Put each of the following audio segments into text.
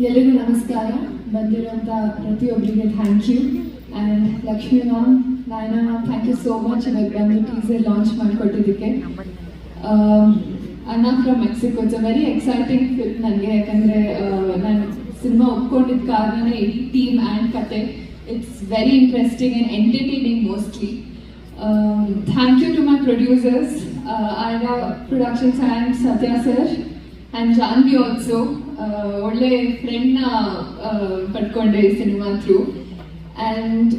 ಎಲ್ಲರಿಗೂ ನಮಸ್ಕಾರ. ಬಂದಿರುವಂಥ ಪ್ರತಿಯೊಬ್ಬರಿಗೆ thank you. And Lakshmi ma'am, Nayana ma'am, thank you so much ಇವಾಗ ಬಂದು ಟೀಸರ್ ಲಾಂಚ್ ಮಾಡಿಕೊಟ್ಟಿದ್ದಕ್ಕೆ. Anna from Mexico, it's a very exciting film ನನಗೆ. ಯಾಕಂದರೆ ನಾನು ಸಿನಿಮಾ ಒಪ್ಕೊಂಡಿದ್ದ ಕಾರಣನೇ ಇಡೀ ಟೀಮ್ ಆ್ಯಂಡ್ ಕತೆ. It's very interesting and entertaining mostly. Thank you to my producers, Ayra productions and Satya sir and Janvi also. ಒಳ್ಳೆ ಫ್ರೆಂಡ್ನ ಪಡ್ಕೊಂಡೆ ಈ ಸಿನಿಮಾ ಥ್ರೂ. ಆ್ಯಂಡ್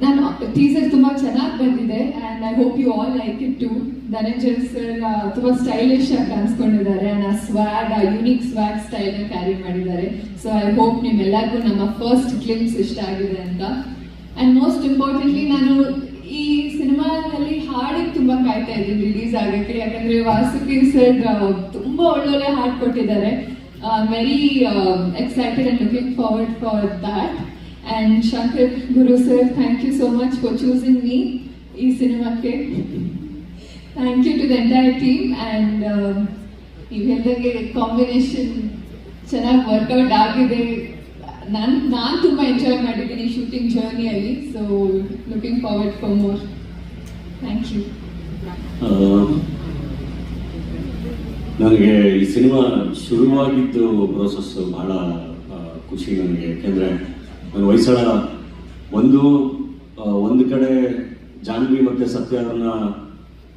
ನಾನು ಟೀಸರ್ ತುಂಬ ಚೆನ್ನಾಗಿ ಬಂದಿದೆ and I hope you all like it too. Dhananjay sir ತುಂಬ ಸ್ಟೈಲಿಶ್ ಆಗಿ ಕಾಣಿಸ್ಕೊಂಡಿದ್ದಾರೆ ಆ್ಯಂಡ್ ಆ ಸ್ವ್ಯಾಗ್, ಆ ಯೂನಿಕ್ ಸ್ವ್ಯಾಗ್ ಸ್ಟೈಲ್ನ ಕ್ಯಾರಿ ಮಾಡಿದ್ದಾರೆ. ಸೊ ಐ ಹೋಪ್ ನಿಮ್ಮೆಲ್ಲರಿಗೂ ನಮ್ಮ ಫಸ್ಟ್ ಗ್ಲಿಮ್ಸ್ ಇಷ್ಟ ಆಗಿದೆ ಅಂತ. ಆ್ಯಂಡ್ ಮೋಸ್ಟ್ ಇಂಪಾರ್ಟೆಂಟ್ಲಿ ನಾನು ಈ ಸಿನಿಮಾದಲ್ಲಿ ಹಾಡಿಗೆ ತುಂಬ ಕಾಯ್ತಾ ಇದ್ದೀನಿ ರಿಲೀಸ್ ಆಗೋಕ್ಕೆ. ಯಾಕಂದರೆ ವಾಸುಕಿ ಸರ್ ತುಂಬ ಒಳ್ಳೊಳ್ಳೆ ಹಾಡು ಕೊಟ್ಟಿದ್ದಾರೆ. Very excited and looking forward for that. And Shankar Guru sir, thank you so much for choosing me ಈ ಸಿನಿಮಾಕ್ಕೆ. Thank you to the entire team. And ನೀವು ಹೇಳಿದಾಗೆ ಕಾಂಬಿನೇಷನ್ ಚೆನ್ನಾಗಿ ವರ್ಕೌಟ್ ಆಗಿದೆ. ನಾನು ತುಂಬ ಎಂಜಾಯ್ ಮಾಡಿದ್ದೀನಿ ಶೂಟಿಂಗ್ ಜರ್ನಿಯಲ್ಲಿ. So looking forward for more. Thank you. ನನಗೆ ಈ ಸಿನಿಮಾ ಶುರುವಾಗಿದ್ದು ಪ್ರೋಸೆಸ್ ಬಹಳ ಖುಷಿ ನನಗೆ. ಯಾಕೆಂದರೆ ನಾನು ಹೊಯ್ಸಳ ಒಂದು ಕಡೆ ಜಾನ್ವಿ ಮತ್ತು ಸತ್ಯ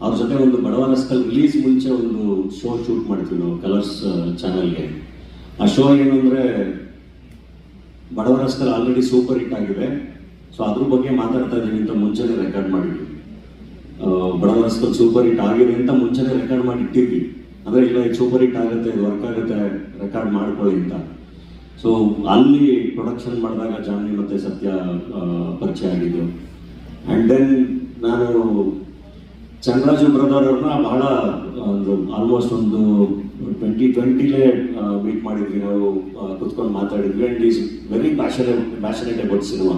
ಅವ್ರ ಜೊತೆ ಒಂದು ಬಡವರಸ್ಕಲ್ ರಿಲೀಸ್ ಮುಂಚೆ ಒಂದು ಶೋ ಶೂಟ್ ಮಾಡ್ತೀವಿ ನಾವು ಕಲರ್ಸ್ ಚಾನಲ್ಗೆ. ಆ ಶೋ ಏನು ಅಂದರೆ ಬಡವರಸ್ಕಲ್ ಆಲ್ರೆಡಿ ಸೂಪರ್ ಹಿಟ್ ಆಗಿದೆ. ಸೊ ಅದ್ರ ಬಗ್ಗೆ ಮಾತಾಡ್ತಾ ಇದ್ದೀವಿ ಅಂತ ಮುಂಚೆನೇ ರೆಕಾರ್ಡ್ ಮಾಡಿದ್ವಿ. ಬಡವರಸ್ಕಲ್ ಸೂಪರ್ ಹಿಟ್ ಆಗಿದೆ ಅಂತ ಮುಂಚೆನೇ ರೆಕಾರ್ಡ್ ಮಾಡಿ ಇಟ್ಟಿದ್ವಿ. ಅಂದರೆ ಇಲ್ಲ ಇದು ಸೂಪರ್ ಹಿಟ್ ಆಗುತ್ತೆ, ಇದು ವರ್ಕ್ ಆಗುತ್ತೆ, ರೆಕಾರ್ಡ್ ಮಾಡ್ಕೊಳ್ಳಿ ಅಂತ. ಸೊ ಅಲ್ಲಿ ಪ್ರೊಡಕ್ಷನ್ ಮಾಡಿದಾಗ ಜಾನ್ವಿ ಮತ್ತು ಸತ್ಯ ಪರಿಚಯ ಆಗಿದ್ದು. ಆ್ಯಂಡ್ ದೆನ್ ನಾನು ಚಂದ್ರಾಜು ಬ್ರದರ್ ಅವ್ರನ್ನ ಬಹಳ ಆಲ್ಮೋಸ್ಟ್ ಒಂದು 2020 ಮೀಟ್ ಮಾಡಿದ್ವಿ ನಾವು, ಕುತ್ಕೊಂಡು ಮಾತಾಡಿದ್ವಿ. And is very passionate about cinema.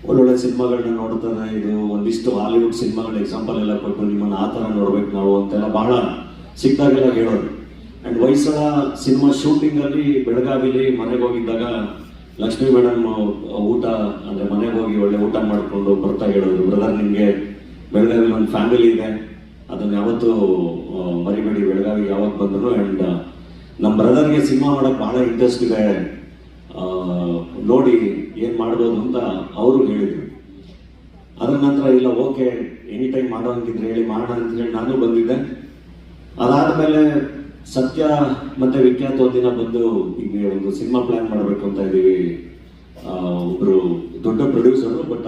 ಒಳ್ಳೊಳ್ಳೆ ಸಿನಿಮಾಗಳನ್ನ ನೋಡ್ತಾರೆ. ಇದು ಒಂದಿಷ್ಟು ಹಾಲಿವುಡ್ ಸಿನಿಮಾಗಳ ಎಕ್ಸಾಂಪಲ್ ಎಲ್ಲ ಕೊಟ್ಟು ನಿಮ್ಮನ್ನು ಆ ಥರ ನೋಡ್ಬೇಕು ನಾವು ಅಂತೆಲ್ಲ ಬಹಳ ಸಿಕ್ಕಾಗೆಲ್ಲ ಹೇಳೋರು. ಆ್ಯಂಡ್ ಹೊಯ್ಸಳ ಸಿನಿಮಾ ಶೂಟಿಂಗಲ್ಲಿ ಬೆಳಗಾವಿಲಿ ಮನೆಗೆ ಹೋಗಿದ್ದಾಗ ಲಕ್ಷ್ಮೀ ಮೇಡಮ್ ಊಟ ಅಂದರೆ ಮನೆಗೆ ಹೋಗಿ ಒಳ್ಳೆ ಊಟ ಮಾಡಿಕೊಂಡು ಬರ್ತಾ ಹೇಳೋರು, ಬ್ರದರ್ ನಿಮಗೆ ಬೆಳಗಾವಿಲಿ ಒಂದು ಫ್ಯಾಮಿಲಿ ಇದೆ, ಅದನ್ನು ಯಾವತ್ತೂ ಮರಿಬೇಡಿ, ಬೆಳಗಾವಿಗೆ ಯಾವಾಗ ಬಂದರು. ಆ್ಯಂಡ್ ನಮ್ಮ ಬ್ರದರ್ಗೆ ಸಿನಿಮಾ ಮಾಡೋಕ್ಕೆ ಭಾಳ ಇಂಟ್ರೆಸ್ಟ್ ಇದೆ, ನೋಡಿ ಏನು ಮಾಡ್ಬೋದು ಅಂತ ಅವರು ಹೇಳಿದರು. ಅದರ ನಂತರ ಇಲ್ಲ ಓಕೆ ಎನಿ ಟೈಮ್ ಮಾಡೋ ಹಂಗಿದ್ರೆ ಹೇಳಿ ಮಾಡೋಣ ಅಂತ ಹೇಳಿ ನಾನು ಬಂದಿದ್ದೆ. ಅದಾದಮೇಲೆ ಸತ್ಯ ಮತ್ತು ವಿಖ್ಯಾತ್ ಒಂದಿನ ಬಂದು ಈಗ ಒಂದು ಸಿನಿಮಾ ಪ್ಲ್ಯಾನ್ ಮಾಡಬೇಕು ಅಂತ ಇದ್ದೀವಿ. ಒಬ್ಬರು ದೊಡ್ಡ ಪ್ರೊಡ್ಯೂಸರು, ಬಟ್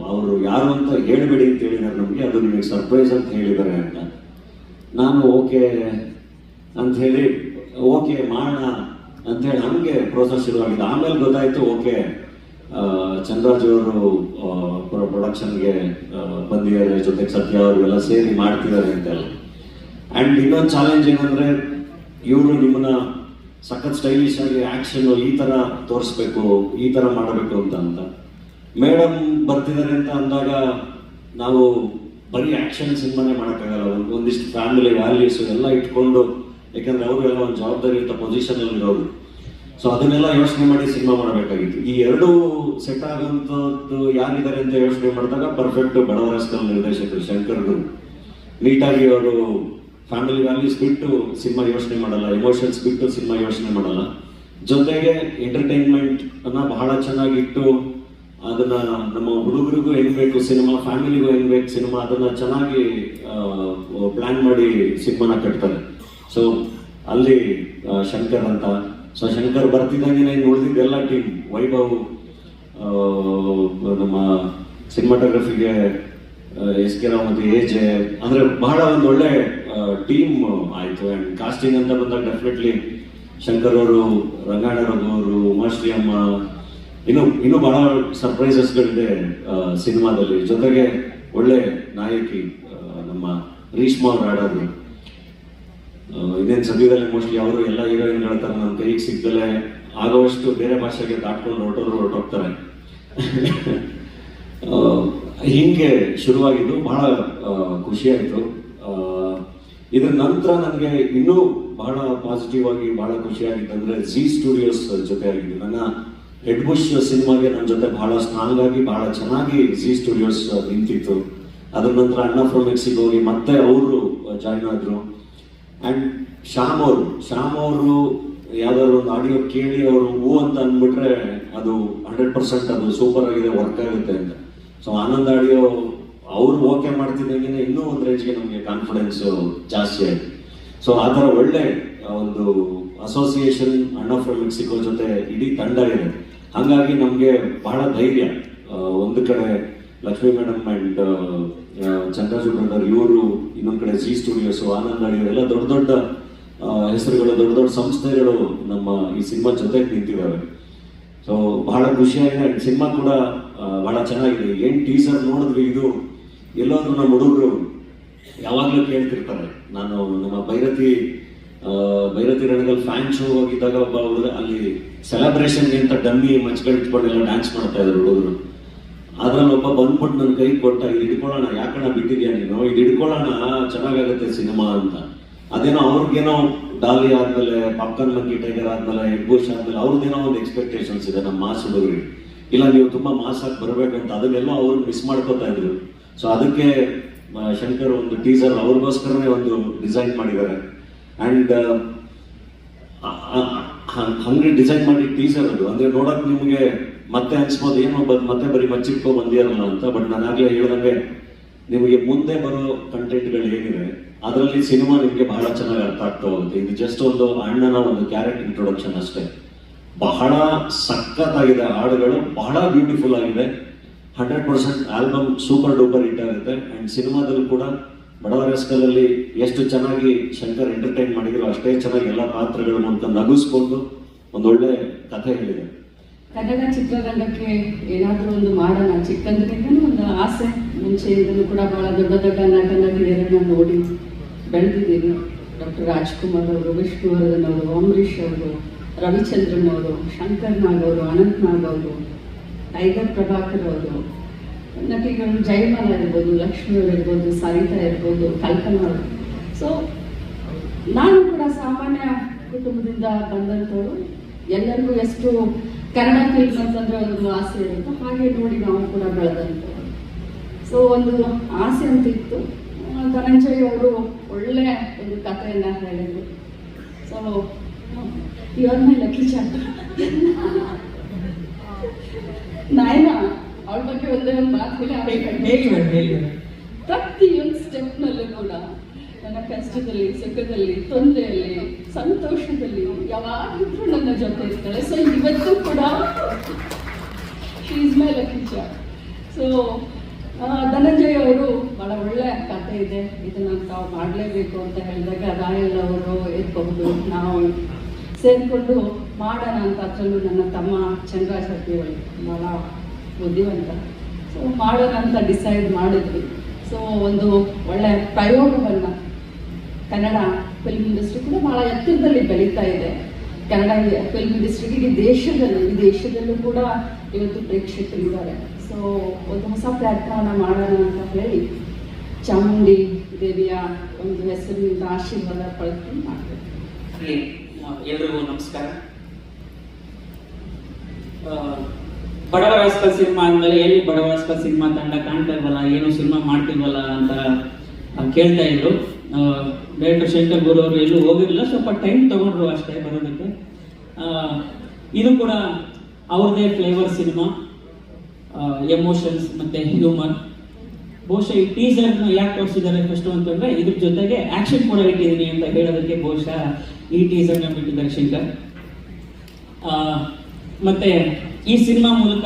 ಅವರು ಯಾರು ಅಂತ ಹೇಳಬೇಡಿ ಅಂತ ಹೇಳಿದ್ದಾರೆ ನಮಗೆ, ಅದು ನಿಮಗೆ ಸರ್ಪ್ರೈಸ್ ಅಂತ ಹೇಳಿದ್ದಾರೆ ಅಂತ. ನಾನು ಓಕೆ ಅಂತ ಹೇಳಿ ಓಕೆ ಮಾಡೋಣ ಅಂಥೇಳಿ ನಮಗೆ ಪ್ರೋಸೆಸ್ ಶುರುವಾಗಿದೆ. ಆಮೇಲೆ ಗೊತ್ತಾಯಿತು ಓಕೆ ಚಂದ್ರಾಜ್ ಅವರು ಪ್ರೊಡಕ್ಷನ್ಗೆ ಬಂದಿದ್ದಾರೆ, ಜೊತೆಗೆ ಸತ್ಯ ಅವರು ಎಲ್ಲ ಸೇರಿ ಮಾಡ್ತಿದ್ದಾರೆ ಅಂತೆಲ್ಲ. ಆ್ಯಂಡ್ ಇನ್ನೊಂದು ಚಾಲೆಂಜ್ ಏನಂದರೆ ಇವರು ನಿಮ್ಮನ್ನ ಸಖತ್ ಸ್ಟೈಲಿಶ್ ಆಗಿ ಆ್ಯಕ್ಷನ್ನು ಈ ಥರ ತೋರಿಸ್ಬೇಕು, ಈ ಥರ ಮಾಡಬೇಕು ಅಂತ ಮೇಡಮ್ ಬರ್ತಿದ್ದಾರೆ ಅಂತ ಅಂದಾಗ ನಾವು ಬರೀ ಆ್ಯಕ್ಷನ್ ಸಿನಿಮಾನೇ ಮಾಡೋಕ್ಕಾಗಲ್ಲ. ಒಂದಿಷ್ಟು ಫ್ಯಾಮಿಲಿ ವ್ಯಾಲ್ಯೂಸು ಎಲ್ಲ ಇಟ್ಕೊಂಡು, ಯಾಕೆಂದರೆ ಅವರು ಎಲ್ಲ ಒಂದು ಜವಾಬ್ದಾರಿಯುತ ಪೊಸಿಷನಲ್ಲಿ ಇರೋರು. ಸೊ ಅದನ್ನೆಲ್ಲ ಯೋಚನೆ ಮಾಡಿ ಸಿನಿಮಾ ಮಾಡಬೇಕಾಗಿತ್ತು. ಈ ಎರಡೂ ಸೆಟ್ ಆಗೋಂಥದ್ದು ಯಾರಿದ್ದಾರೆ ಅಂತ ಯೋಚನೆ ಮಾಡಿದಾಗ ಪರ್ಫೆಕ್ಟ್ ಬಡವರಸ್ಕಲ್ ನಿರ್ದೇಶಕರು ಶಂಕರ್ ಗುರು. ನೀಟಾಗಿ ಅವರು ಫ್ಯಾಮಿಲಿ ವ್ಯಾಲ್ಯೂಸ್ ಬಿಟ್ಟು ಸಿನಿಮಾ ಯೋಚನೆ ಮಾಡಲ್ಲ, ಎಮೋಷನ್ಸ್ ಬಿಟ್ಟು ಸಿನಿಮಾ ಯೋಚನೆ ಮಾಡಲ್ಲ. ಜೊತೆಗೆ ಎಂಟರ್ಟೈನ್ಮೆಂಟ್ ಅನ್ನ ಬಹಳ ಚೆನ್ನಾಗಿಟ್ಟು ಅದನ್ನ ನಮ್ಮ ಹುಡುಗರಿಗೂ ಹೆಂಗ್ ಬೇಕು ಸಿನಿಮಾ, ಫ್ಯಾಮಿಲಿಗೂ ಹೆಂಗ್ ಬೇಕು ಸಿನಿಮಾ, ಅದನ್ನ ಚೆನ್ನಾಗಿ ಪ್ಲಾನ್ ಮಾಡಿ ಸಿನಿಮಾನ ಕಟ್ತಾರೆ. ಸೊ ಅಲ್ಲಿ ಶಂಕರ್ ಅಂತ. ಸೊ ಶಂಕರ್ ಬರ್ತಿದ್ದಂಗೆ ಇನ್ನು ಉಳಿದಿದ್ದೆಲ್ಲ ಟೀಮ್, ವೈಭವ್ ನಮ್ಮ ಸಿನಿಮಾಟೋಗ್ರಫಿಗೆ ಎಸ್ ಕೆ ರಾವ್ ಮತ್ತು ಎಜೆ, ಅಂದರೆ ಬಹಳ ಒಂದು ಒಳ್ಳೆ ಟೀಮ್ ಆಯಿತು. ಆ್ಯಂಡ್ ಕಾಸ್ಟಿಂಗ್ ಅಂತ ಬಂದಾಗ ಡೆಫಿನೆಟ್ಲಿ ಶಂಕರ್ ಅವರು, ರಂಗಾಯಣ ರಘು ಅವರು, ಉಮಾಶ್ರೀ ಅಮ್ಮ, ಇನ್ನೂ ಬಹಳ ಸರ್ಪ್ರೈಸಸ್ಗಳಿದೆ ಸಿನಿಮಾದಲ್ಲಿ. ಜೊತೆಗೆ ಒಳ್ಳೆ ನಾಯಕಿ ನಮ್ಮ ರೀಶ್ಮಾ ಅವ್ರು ಆಡೋದು. ಇನ್ನೇನು ಸದ್ಯದಲ್ಲಿ ಮೋಸ್ಟ್ಲಿ ಅವರು ಎಲ್ಲ ಹೀರೋಯಿನ್ಗಳ ಥರ ನಮ್ಮ ಕೈಗೆ ಸಿಗ್ದಲೇ ಆಗೋವಷ್ಟು ಬೇರೆ ಭಾಷೆಗೆ ದಾಟ್ಕೊಂಡು ಹೊರಟೋಗ್ತಾರೆ. ಹೀಗೆ ಶುರುವಾಗಿದ್ದು ಬಹಳ ಖುಷಿಯಾಯಿತು. ಇದ್ರ ನಂತರ ನನಗೆ ಇನ್ನೂ ಬಹಳ ಪಾಸಿಟಿವ್ ಆಗಿ ಬಹಳ ಖುಷಿಯಾಗಿತ್ತಂದ್ರೆ ಜಿ ಸ್ಟುಡಿಯೋಸ್ ಜೊತೆ ಆಗಿದ್ದು. ನನ್ನ ಹೆಡ್ ಬುಷ್ ಸಿನಿಮಾಗೆ ನನ್ನ ಜೊತೆ ಬಹಳ ಸ್ಟ್ರಾಂಗ್ ಆಗಿ ಬಹಳ ಚೆನ್ನಾಗಿ ಜಿ ಸ್ಟುಡಿಯೋಸ್ ನಿಂತಿತ್ತು. ಅದ್ರ ನಂತರ ಅಣ್ಣ ಫ್ರಮ್ ಮೆಕ್ಸಿಕೋ ಹೋಗಿ ಮತ್ತೆ ಅವರು ಜಾಯ್ನ್ ಆದ್ರು. ಅಂಡ್ ಶ್ಯಾಮ್ ಅವರು ಯಾವ್ದಾದ್ರು ಒಂದು ಆಡಿಯೋ ಕೇಳಿ ಅವರು ಹೂ ಅಂತ ಅಂದ್ಬಿಟ್ರೆ ಅದು 100% ಅದು ಸೂಪರ್ ಆಗಿದೆ, ವರ್ಕ್ ಆಗುತ್ತೆ ಅಂತ. ಸೊ ಆನಂದ್ ಆಡಿಯೋ ಅವ್ರು ಓಕೆ ಮಾಡ್ತಿದ್ದಂಗೆ ಇನ್ನೂ ಒಂದು ರೇಂಜ್ಗೆ ನಮಗೆ ಕಾನ್ಫಿಡೆನ್ಸ್ ಜಾಸ್ತಿ ಆಯ್ತು. ಸೊ ಆ ಥರ ಒಳ್ಳೆ ಒಂದು ಅಸೋಸಿಯೇಷನ್ ಅಣ್ಣ ಫ್ರಮ್ ಮೆಕ್ಸಿಕೋ ಜೊತೆ ಇಡೀ ತಂಡ ಇದೆ. ಹಾಗಾಗಿ ನಮಗೆ ಬಹಳ ಧೈರ್ಯ. ಒಂದು ಕಡೆ Lakshmi madam and Chandraju brother ಇವರು, ಇನ್ನೊಂದು ಕಡೆ ಜಿ ಸ್ಟುಡಿಯೋಸ್, ಆನಂದ್ ಆಡಿಯೋ ಎಲ್ಲ ದೊಡ್ಡ ದೊಡ್ಡ ಹೆಸರುಗಳು, ದೊಡ್ಡ ದೊಡ್ಡ ಸಂಸ್ಥೆಗಳು ನಮ್ಮ ಈ ಸಿನಿಮಾ ಜೊತೆಗೆ ನಿಂತಿದ್ದಾವೆ. ಸೊ ಬಹಳ ಖುಷಿಯಾಗಿದೆ. ಸಿನಿಮಾ ಕೂಡ ಬಹಳ ಚೆನ್ನಾಗಿದೆ. ಏನ್ ಟೀಸರ್ ನೋಡಿದ್ವಿ, ಇದು ಎಲ್ಲಾದ್ರೂ ನಮ್ಮ ಹುಡುಗರು ಯಾವಾಗಲೂ ಕೇಳ್ತಿರ್ತಾರೆ. ನಾನು ನಮ್ಮ ಭೈರತಿ ರಣಗಲ್ ಫ್ಯಾನ್ ಶೋ ಹೋಗಿದ್ದಾಗ ಒಬ್ಬ ಹುಡುಗ ಅಲ್ಲಿ ಸೆಲೆಬ್ರೇಷನ್ಗೆ ಅಂತ ಡಮ್ಮಿ ಮಂಚ್ಗಳು ಇಟ್ಕೊಂಡೆಲ್ಲ ಡ್ಯಾನ್ಸ್ ಮಾಡ್ತಾ ಇದ್ರು ಹುಡುಗರು. ಅದ್ರಲ್ಲಿ ಒಬ್ಬ ಬಂದ್ಬಿಟ್ಟು ನನ್ನ ಕೈ ಕೊಟ್ಟ, ಇದು ಹಿಡ್ಕೊಳ್ಳೋಣ, ಯಾಕಣ ಬಿಟ್ಟಿದ್ಯಾ ನೀನು, ಇದು ಹಿಡ್ಕೊಳ್ಳೋಣ ಚೆನ್ನಾಗಾಗುತ್ತೆ ಸಿನಿಮಾ ಅಂತ. ಅದೇನೋ ಅವ್ರಿಗೇನೋ ಡಾಲಿ ಆದ್ಮೇಲೆ, ಪಾಪ್ಕಾರ್ನ್ ಮಂಕಿ ಟೈಗರ್ ಆದ್ಮೇಲೆ, ಹೆಡ್ ಬುಷ್ ಆದ್ಮೇಲೆ ಅವ್ರದ್ದೇನೋ ಒಂದು ಎಕ್ಸ್ಪೆಕ್ಟೇಷನ್ಸ್ ಇದೆ ನಮ್ಮ ಮಾಸ್ ಹುಡುಗರಿಗೆ. ಇಲ್ಲ ನೀವು ತುಂಬಾ ಮಾಸ್ ಆಗಿ ಬರ್ಬೇಕಂತ, ಅದನ್ನೆಲ್ಲೋ ಅವ್ರು ಮಿಸ್ ಮಾಡ್ಕೋತಾ ಇದ್ರು. ಸೊ ಅದಕ್ಕೆ ಶಂಕರ್ ಒಂದು ಟೀಸರ್ ಅವ್ರಿಗೋಸ್ಕರನೇ ಒಂದು ಡಿಸೈನ್ ಮಾಡಿದ್ದಾರೆ. ಅಂಡ್ ಹಂಗೆ ಡಿಸೈನ್ ಮಾಡಿ ಟೀಸರ್ ಅದು ಅಂದ್ರೆ ನೋಡಕ್ ನಿಮ್ಗೆ ಮತ್ತೆ ಅನ್ಸ್ಬೋದು ಏನೋ ಮತ್ತೆ ಬರೀ ಮಚ್ಚಿಟ್ಕೊ ಬಂದಿರಲ್ಲ ಅಂತ. ಬಟ್ ನಾನು ಆಗ್ಲೇ ಹೇಳ್ದಂಗೆ ನಿಮಗೆ ಮುಂದೆ ಬರೋ ಕಂಟೆಂಟ್ಗಳು ಏನಿದೆ ಅದರಲ್ಲಿ ಸಿನಿಮಾ ನಿಮಗೆ ಬಹಳ ಚೆನ್ನಾಗಿ ಅರ್ಥ ಆಗ್ತಾ ಹೋಗುತ್ತೆ. ಇದು ಜಸ್ಟ್ ಒಂದು ಅಣ್ಣನ ಒಂದು ಕ್ಯಾರೆಕ್ಟರ್ ಇಂಟ್ರೊಡಕ್ಷನ್ ಅಷ್ಟೇ. ಬಹಳ ಸಖತ್ತಾಗಿದೆ, ಹಾಡುಗಳು ಬಹಳ ಬ್ಯೂಟಿಫುಲ್ ಆಗಿದೆ. 100% ಆಲ್ಬಮ್ ಸೂಪರ್ ಡೂಪರ್ ಹಿಟ್ ಆಗುತ್ತೆ. ಅಂಡ್ ಸಿನಿಮಾದಲ್ಲೂ ಕೂಡ ಬಡವರ ಸ್ಕಲಲ್ಲಿ ಎಷ್ಟು ಚೆನ್ನಾಗಿ ಶಂಕರ್ ಎಂಟರ್ಟೈನ್ ಮಾಡಿದ್ರು ಅಷ್ಟೇ ಚೆನ್ನಾಗಿ ಎಲ್ಲ ಪಾತ್ರಗಳು ಅಂತ ನಗಿಸ್ಕೊಂಡು ಒಂದೊಳ್ಳೆ ಕಥೆ ಹೇಳಿದೆ. ಕನ್ನಡ ಚಿತ್ರರಂಗಕ್ಕೆ ಏನಾದರೂ ಒಂದು ಮಾಡೋಣ, ಚಿಕ್ಕಂದ್ರಿಂದನೂ ಒಂದು ಆಸೆ. ಮುಂಚೆಯಿಂದಲೂ ಕೂಡ ಬಹಳ ದೊಡ್ಡ ದೊಡ್ಡ ನಟ ನಟಿಯರನ್ನ ನೋಡಿ ಬೆಳೆದಿದ್ದೀನಿ. ಡಾಕ್ಟರ್ ರಾಜ್ಕುಮಾರ್ ಅವರು, ವಿಷ್ಣುವರ್ಧನ್ ಅವರು, ಅಂಬರೀಷ್ ಅವರು, ರವಿಚಂದ್ರನ್ ಅವರು, ಶಂಕರ್ ನಾಗ್ ಅವರು, ಅನಂತ್ ನಾಗ್ ಅವರು, ಟೈಗರ್ ಪ್ರಭಾಕರ್ ಅವರು, ನಟಿಗಳು ಜಯಮಾಲ ಇರ್ಬೋದು, ಲಕ್ಷ್ಮಿ ಅವರು ಇರ್ಬೋದು, ಸರಿತಾ ಇರ್ಬೋದು, ಕಲ್ಪನಾ ಅವರು. ಸೊ ನಾನು ಕೂಡ ಸಾಮಾನ್ಯ ಕುಟುಂಬದಿಂದ ಬಂದಂಥವ್ರು. ಎಲ್ಲರಿಗೂ ಎಷ್ಟು ಕನ್ನಡ ಫಿಲ್ಮ್ ಅಂತಂದ್ರೆ ಒಂದು ಆಸೆ ಇರುತ್ತೋ ಹಾಗೆ ನೋಡಿ ನಾವು ಕೂಡ ಬೆಳೆದಂಥವ್ರು. ಸೊ ಒಂದು ಆಸೆ ಅಂತ ಇತ್ತು. ಧನಂಜಯ್ ಅವರು ಒಳ್ಳೆ ಒಂದು ಕಥೆಯನ್ನ ಹೇಳಿದ್ರು. ಸೊ ಇವರ ಮೇಲೆ ಕಿಚಾಟ ನಾಯನ ಅವಳ ಬಗ್ಗೆ ಒಂದೇ ಒಂದು ಮಾತು ಪ್ರತಿಯೊಂದು ಸ್ಟೆಪ್ನಲ್ಲೂ ಕೂಡ ನನ್ನ ಕಷ್ಟದಲ್ಲಿ, ಸುಖದಲ್ಲಿ, ತೊಂದರೆಯಲ್ಲಿ, ಸಂತೋಷದಲ್ಲಿ ಯಾವಾಗಿದ್ರೂ ನನ್ನ ಜೊತೆ ಇರ್ತಾಳೆ. ಸೊ ಇವತ್ತು ಕೂಡ she is my lucky charm. So Dhananjay ಅವರು ಬಹಳ ಒಳ್ಳೆ ಕಥೆ ಇದೆ, ಇದನ್ನ ತಾವು ಮಾಡಲೇಬೇಕು ಅಂತ ಹೇಳಿದಾಗ ರಾಯಲ್ ಅವರು ಇರ್ಬಹುದು, ನಾವು ಸೇರಿಕೊಂಡು ಮಾಡೋಣ ಅಂತ. ಅದರಲ್ಲೂ ನನ್ನ ತಮ್ಮ ಚಂದ್ರಾಜ್ ಅವರು ಬಹಳ ಬುದ್ಧಿವಂತ. ಸೊ ಮಾಡೋಣ ಅಂತ ಡಿಸೈಡ್ ಮಾಡಿದ್ವಿ. ಸೊ ಒಂದು ಒಳ್ಳೆ ಪ್ರಯೋಗವನ್ನು, ಕನ್ನಡ ಫಿಲ್ಮ್ ಇಂಡಸ್ಟ್ರಿ ಕೂಡ ಬಹಳ ಎತ್ತರದಲ್ಲಿ ಬೆಳೀತಾ ಇದೆ. ಕನ್ನಡ ಫಿಲ್ಮ್ ಇಂಡಸ್ಟ್ರಿಗೆ ಈ ದೇಶದಲ್ಲೂ ಕೂಡ ಇವತ್ತು ಪ್ರೇಕ್ಷಕರಿದ್ದಾರೆ. ಸೊ ಒಂದು ಹೊಸ ಪ್ರಯತ್ನವನ್ನು ಮಾಡೋಣ ಅಂತ ಹೇಳಿ ಚಾಮುಂಡಿ ದೇವಿಯ ಒಂದು ಹೆಸರಿನಿಂದ ಆಶೀರ್ವಾದ ಪಡೆದುಕೊಂಡು ಮಾಡ್ತೀವಿ. ಎಲ್ರಿಗೂ ನಮಸ್ಕಾರ. ಬಡವರಾಸ್ಕಲ್ ಸಿನಿಮಾ ಅಂದಮೇಲೆ ಎಲ್ಲಿ ಬಡವರಾಸ್ಕಲ್ ಸಿನಿಮಾ ತಂಡ ಕಾಣ್ತಾ ಇಲ್ವಲ್ಲ, ಏನು ಸಿನಿಮಾ ಮಾಡ್ತಿಲ್ವಲ್ಲ ಅಂತ ಕೇಳ್ತಾ ಇದ್ರು. ಡೈರೆಕ್ಟರ್ ಶಂಕರ್ ಗುರು ಅವರು ಎಲ್ಲೂ ಹೋಗಿರಲಿಲ್ಲ, ಸ್ವಲ್ಪ ಟೈಮ್ ತಗೊಂಡ್ರು ಅಷ್ಟೇ ಬರೋದಕ್ಕೆ. ಇದು ಕೂಡ ಅವ್ರದೇ ಫ್ಲೇವರ್ ಸಿನಿಮಾ, ಎಮೋಷನ್ಸ್ ಮತ್ತೆ ಹ್ಯೂಮರ್. ಬಹುಶಃ ಈ ಟೀಸರ್ನ ಯಾಕೆ ತೋರಿಸಿದ್ದಾರೆ ಫಸ್ಟ್ ಅಂತಂದ್ರೆ ಇದ್ರ ಜೊತೆಗೆ ಆಕ್ಷನ್ ಕೂಡ ಇಟ್ಟಿದ್ದೀನಿ ಅಂತ ಹೇಳೋದಕ್ಕೆ ಬಹುಶಃ ಈ ಟೀಸರ್ನ ಬಿಟ್ಟಿದ್ದಾರೆ ಶಂಕರ್. ಮತ್ತೆ ಈ ಸಿನಿಮಾ ಮೂಲಕ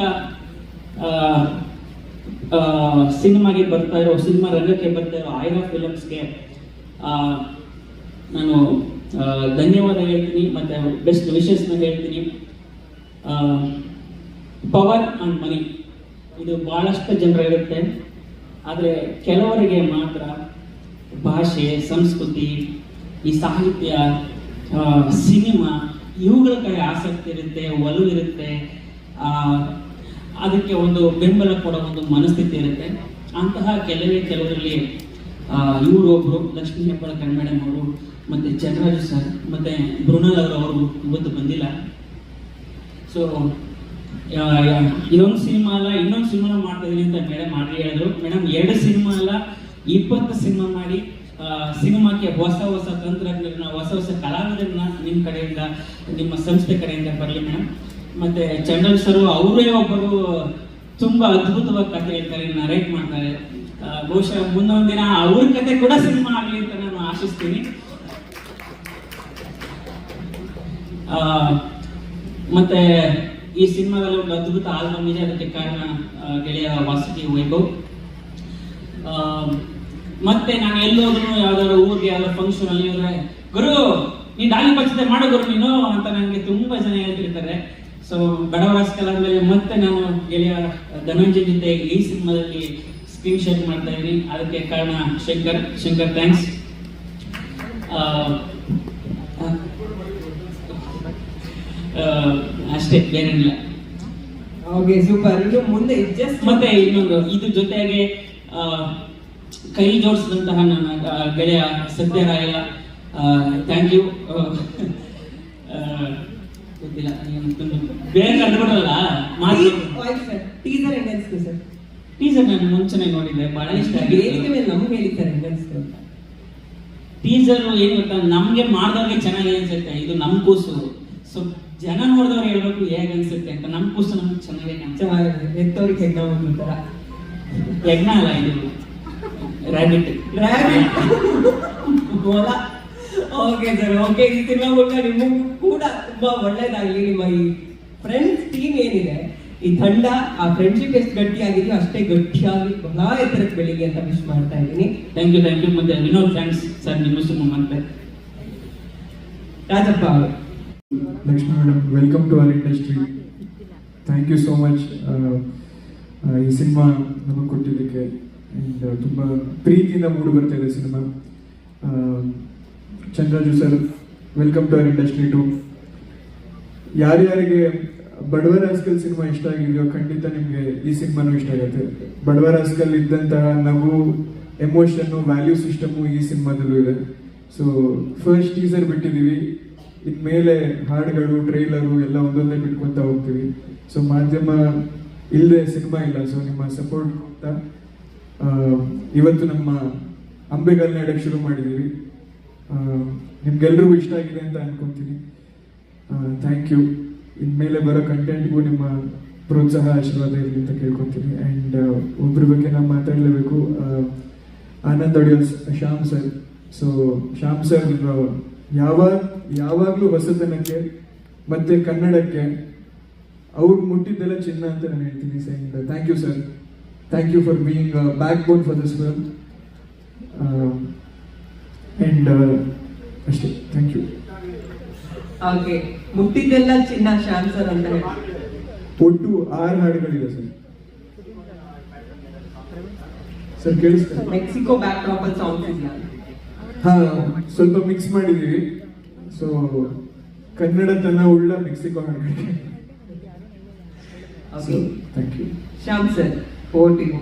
ಸಿನಿಮಾಗೆ ಬರ್ತಾ ಇರೋ, ಸಿನಿಮಾ ರಂಗಕ್ಕೆ ಬರ್ತಾ ಇರೋ ಆಯ್ರಾ ಫಿಲಮ್ಸ್ಗೆ ನಾನು ಧನ್ಯವಾದ ಹೇಳ್ತೀನಿ, ಮತ್ತೆ ಬೆಸ್ಟ್ ವಿಶಸ್ನ ಹೇಳ್ತೀನಿ. ಪವರ್ ಅಂಡ್ ಮನಿ ಇದು ಬಹಳಷ್ಟು ಜನರಿರುತ್ತೆ, ಆದರೆ ಕೆಲವರಿಗೆ ಮಾತ್ರ ಭಾಷೆ, ಸಂಸ್ಕೃತಿ, ಈ ಸಾಹಿತ್ಯ, ಸಿನಿಮಾ ಇವುಗಳ ಕಡೆ ಆಸಕ್ತಿ ಇರುತ್ತೆ, ಒಲವು ಇರುತ್ತೆ, ಅದಕ್ಕೆ ಒಂದು ಬೆಂಬಲ ಕೊಡೋ ಒಂದು ಮನಸ್ಥಿತಿ ಇರುತ್ತೆ. ಅಂತಹ ಕೆಲವರಲ್ಲಿ ಇವರು ಒಬ್ಬರು ಲಕ್ಷ್ಮೀ ಹೆಬ್ಬಾಳ್ಕರ್ ಮೇಡಮ್ ಅವರು, ಮತ್ತು ಚಂದ್ರರಾಜು ಸರ್, ಮತ್ತು ಬೃಣಲ್ ಅವರು ಇವತ್ತು ಬಂದಿಲ್ಲ. ಸೊ ಇದೊಂದು ಸಿನಿಮಾ ಅಲ್ಲ, ಇನ್ನೊಂದು ಸಿನಿಮಾ ಮಾಡ್ತಾ ಇದೀನಿ ಅಂತ ಮೇಡಮ್ ಹೇಳಿದ್ರು. ಮೇಡಮ್ 2 ಸಿನಿಮಾ ಅಲ್ಲ 20 ಸಿನಿಮಾ ಮಾಡಿ ಸಿನಿಮಾಕ್ಕೆ ಹೊಸ ಹೊಸ ತಂತ್ರಜ್ಞರನ್ನ, ಹೊಸ ಕಲಾವಿದರನ್ನ ನಿಮ್ಮ ಕಡೆಯಿಂದ, ನಿಮ್ಮ ಸಂಸ್ಥೆ ಕಡೆಯಿಂದ ಬರಲಿ ಮೇಡಮ್. ಮತ್ತೆ ಚಂಡಲ್ ಸರ್ ಅವರೇ ಒಬ್ಬರು ತುಂಬಾ ಅದ್ಭುತವಾಗಿ ಕಥೆ ಹೇಳ್ತಾರೆ, ನರೇಟ್ ಮಾಡ್ತಾರೆ. ಬಹುಶಃ ಮುಂದೊಂದು ದಿನ ಅವ್ರ ಕತೆ ಕೂಡ ಸಿನಿಮಾ ಆಗಲಿ ಅಂತ ನಾನು ಆಶಿಸ್ತೀನಿ. ಮತ್ತೆ ಈ ಸಿನಿಮಾದಲ್ಲಿ ಒಂದು ಅದ್ಭುತ ಆಲ್ಬಮ್ ಇದೆ, ಅದಕ್ಕೆ ಕಾರಣ ಗೆಳೆಯ ವಾಸುಕಿ ವೈಭವ್. ಮತ್ತೆ ನಾನು ಎಲ್ಲೋದ್ರು ಯಾವ್ದಾದ್ರು ಊರಿಗೆ ಯಾವ್ದಾದ್ರು ಫಂಕ್ಷನ್ ಅಲ್ಲಿ ಹೋದ್ರೆ, ಗುರು ನೀನ್ ಡಾಲಿ ಪಂಚತೆ ಮಾಡೋ ಗುರು ನೀನು ಅಂತ ನನಗೆ ತುಂಬಾ ಜನ ಹೇಳ್ತಿರ್ತಾರೆ. ಸೊ ಬಡವರ ಆದ್ಮೇಲೆ ಮತ್ತೆ ನಾನು ಗೆಳೆಯ ಧನಂಜಯ್ ಜೊತೆ ಈ ಸಿನಿಮಾದಲ್ಲಿ ಸ್ಕ್ರೀನ್ ಶೇರ್ ಮಾಡ್ತಾ ಇದ್ದೀನಿ. ಅದಕ್ಕೆ ಕಾರಣ ಶಂಕರ್ ಥ್ಯಾಂಕ್ಸ್. ಅಷ್ಟೇ, ಬೇರೇನಿಲ್ಲ. Okay, super. ಇನ್ನು ಮುಂದೆ ಮತ್ತೆ ಇನ್ನೊಂದು ಇದ್ರ ಜೊತೆಗೆ ಕೈ ಜೋಡಿಸಿದಂತಹ ನನ್ನ ಗೆಳೆಯ ಸತ್ಯರಾಯ, ಥ್ಯಾಂಕ್ ಯು. ಗೊತ್ತಿಲ್ಲ, ಬೇರೆ ಕಂಡುಬಿಡಲ್ಲ ಟೀಸರ್ ನಾನು ಮುಂಚೆನೆ ನೋಡಿದ್ದೆ, ಬಹಳ ಇಷ್ಟ ಆಗಿದೆ. ನಮ್ಗೆ ಹೇಳಿದ್ದಾರೆ ಹೆಂಗನ್ಸ್ತು ಅಂತ. ಟೀಸರ್ ಏನ್ ಗೊತ್ತಾ, ನಮ್ಗೆ ಮಾಡಿದವ್ರಿಗೆ ಚೆನ್ನಾಗಿ ಅನ್ಸುತ್ತೆ, ಇದು ನಮ್ ಕೂಸು. ಸೊ ಜನ ನೋಡಿದವ್ರು ಹೇಳ್ಬೇಕು ಹೇಗೆ ಅನ್ಸುತ್ತೆ ಅಂತ. ನಮ್ ಕೂಸು ನಮ್ಗೆ ಚೆನ್ನಾಗಿ ಚೆನ್ನಾಗಿದೆ, ಎತ್ತವ್ರಿಗೆ ಹೆಗ್ಣ ಒಂದು ತರ. ಯಜ್ಞ ಅಲ್ಲ, ಇದು ರ್ಯಾಬಿಟ್ ಗೋಲ. Okay sir, okay. ಈ ಸಿನಿಮಾ ಮೂಲಕ ನಿಮಗೂ ಕೂಡ ತುಂಬಾ ಒಳ್ಳೇದಾಗ್ಲಿ. ನಿಮ್ಮ ಈ ಫ್ರೆಂಡ್ಸ್ ಟೀಮ್ ಏನಿದೆ, ಈ ತಂಡ, ಆ ಫ್ರೆಂಡ್ಶಿಪ್ ಎಷ್ಟು ಗಟ್ಟಿಯಾಗಿದೆಯೋ ಅಷ್ಟೇ ಗಟ್ಟಿಯಾಗಿ ಬಹಳ ಎತ್ತರಕ್ಕೆ ಬೆಳಿಗ್ಗೆ ಅಂತ ವಿಶ್ ಮಾಡ್ತಾ ಇದ್ದೀನಿ. Thank you. ಮತ್ತೆ ವಿನೋದ್ ಥ್ಯಾಂಕ್ಸ್ ಸರ್, ನಿಮ್ಮ ಸುಮ್ಮ ಮತ್ತೆ ರಾಜಪ್ಪ ಅವರು. Lakshmi madam, welcome to our industry. Thank you so much ಈ ಸಿನಿಮಾ ನಮಗೆ ಕೊಟ್ಟಿದ್ದಕ್ಕೆ. ಆ್ಯಂಡ್ ತುಂಬ ಪ್ರೀತಿಯಿಂದ ಮೂಡಿ ಬರ್ತಾ ಇದೆ cinema. Chandraraju sir, welcome to our industry too. ಯಾರ್ಯಾರಿಗೆ ಬಡವರ ಹಾಸ್ಕಲ್ ಸಿನಿಮಾ ಇಷ್ಟ ಆಗಿದೆಯೋ ಖಂಡಿತ ನಿಮಗೆ ಈ ಸಿನಿಮಾನು ಇಷ್ಟ ಆಗುತ್ತೆ. ಬಡವರ ಹಾಸ್ಕಲ್ ಇದ್ದಂತಹ ನಗು, ಎಮೋಷನ್ನು, ವ್ಯಾಲ್ಯೂ ಸಿಸ್ಟಮು ಈ ಸಿನಿಮಾದಲ್ಲೂ ಇದೆ. ಸೊ ಫಸ್ಟ್ ಟೀಸರ್ ಬಿಟ್ಟಿದ್ದೀವಿ, ಇನ್ಮೇಲೆ ಹಾಡುಗಳು, ಟ್ರೈಲರು ಎಲ್ಲ ಒಂದೊಂದೇ ಬಿಟ್ಕೊತ ಹೋಗ್ತೀವಿ. ಸೊ ಮಾಧ್ಯಮ ಇಲ್ಲದೆ ಸಿನಿಮಾ ಇಲ್ಲ. ಸೊ ನಿಮ್ಮ ಸಪೋರ್ಟ್ ಅಂತ ಇವತ್ತು ನಮ್ಮ ಅಂಬೆಗಾಲ್ ನಡೆಯಕ್ಕೆ ಶುರು ಮಾಡಿದ್ದೀವಿ. ನಿಮ್ಗೆಲ್ರಿಗೂ ಇಷ್ಟ ಆಗಿದೆ ಅಂತ ಅನ್ಕೊಂತೀನಿ. Thank you. ಇನ್ಮೇಲೆ ಬರೋ ಕಂಟೆಂಟ್ಗೂ ನಿಮ್ಮ ಪ್ರೋತ್ಸಾಹ, ಆಶೀರ್ವಾದ ಇರಲಿ ಅಂತ ಕೇಳ್ಕೊತೀನಿ. ಆ್ಯಂಡ್ ಒಬ್ಬರ ಬಗ್ಗೆ ನಾವು ಮಾತಾಡಲೇಬೇಕು. Anand audios Shyam sir. So Shyam sir ಯಾವಾಗಲೂ ಹೊಸತನಕ್ಕೆ ಮತ್ತು ಕನ್ನಡಕ್ಕೆ ಅವ್ರು ಮುಟ್ಟಿದ್ದೆಲ್ಲ ಚಿನ್ನ ಅಂತ ನಾನು ಹೇಳ್ತೀನಿ. And thank you sir, thank you for being backbone for this film. And ಅಷ್ಟೇ, ಥ್ಯಾಂಕ್ ಯು. ಓಕೆ, ಮುಟ್ಟಿದ್ದೆಲ್ಲ ಚಿನ್ನ ಶ್ಯಾಮ್ ಸರ್ ಅಂತ ಹೇಳಿ. ಒಟ್ಟು 6 ಹಾಡುಗಳಿದೆ ಸರ್. ಸರ್ ಕೇಳಿಸ್ತಾರೆ? ಮೆಕ್ಸಿಕೋ ಬ್ಯಾಕ್ ಡ್ರಾಪ್ ಅಲ್ಲಿ ಸಾಂಗ್ಸ್ ಇದೆಯಾ? ಹಾ, ಸ್ವಲ್ಪ ಮಿಕ್ಸ್ ಮಾಡಿದೀವಿ. ಸೊ ಕನ್ನಡತನ ಉಳ್ಳ ಮೆಕ್ಸಿಕೋ ಹಾಡುಗಳಿಗೆ. Okay, thank you. Shyam sir, over to you.